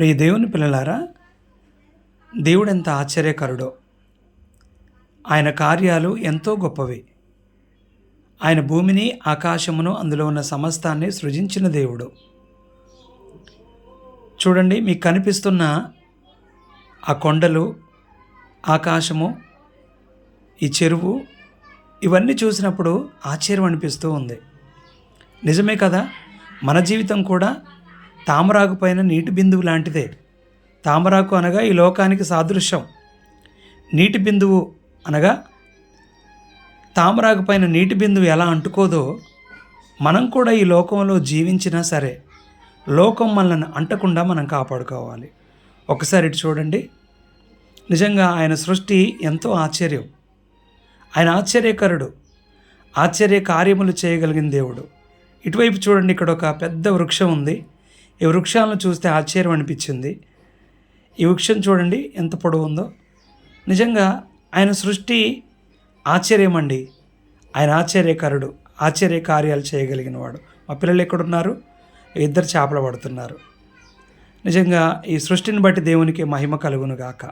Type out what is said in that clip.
ప్రియ దేవుని పిల్లలారా, దేవుడెంత ఆశ్చర్యకరుడో, ఆయన కార్యాలు ఎంతో గొప్పవి. ఆయన భూమిని, ఆకాశమును, అందులో ఉన్న సమస్తాన్ని సృజించిన దేవుడు. చూడండి, మీకు కనిపిస్తున్న ఆ కొండలు, ఆకాశము, ఈ చెరువు, ఇవన్నీ చూసినప్పుడు ఆశ్చర్యం అనిపిస్తూ ఉంది. నిజమే కదా. మన జీవితం కూడా తామరాకు పైన నీటి బిందువు లాంటిదే. తామరాకు అనగా ఈ లోకానికి సాదృశ్యం. నీటి బిందువు అనగా తామరాకు పైన నీటి బిందువు ఎలా అంటుకోదో, మనం కూడా ఈ లోకంలో జీవించినా సరే లోకం మనల్ని అంటకుండా మనం కాపాడుకోవాలి. ఒకసారి ఇటు చూడండి. నిజంగా ఆయన సృష్టి ఎంతో ఆశ్చర్యం. ఆయన ఆశ్చర్యకరుడు, ఆశ్చర్య కార్యములు చేయగలిగిన దేవుడు. ఇటువైపు చూడండి, ఇక్కడ ఒక పెద్ద వృక్షం ఉంది. ఈ వృక్షాలను చూస్తే ఆశ్చర్యం అనిపించింది. ఈ వృక్షం చూడండి ఎంత పొడవు ఉందో. నిజంగా ఆయన సృష్టి ఆశ్చర్యం అండి. ఆయన ఆశ్చర్యకరుడు, ఆశ్చర్య కార్యాలు చేయగలిగిన వాడు. మా పిల్లలు ఎక్కడున్నారు? ఇద్దరు చేపలు పడుతున్నారు. నిజంగా ఈ సృష్టిని బట్టి దేవునికి మహిమ కలుగును గాక.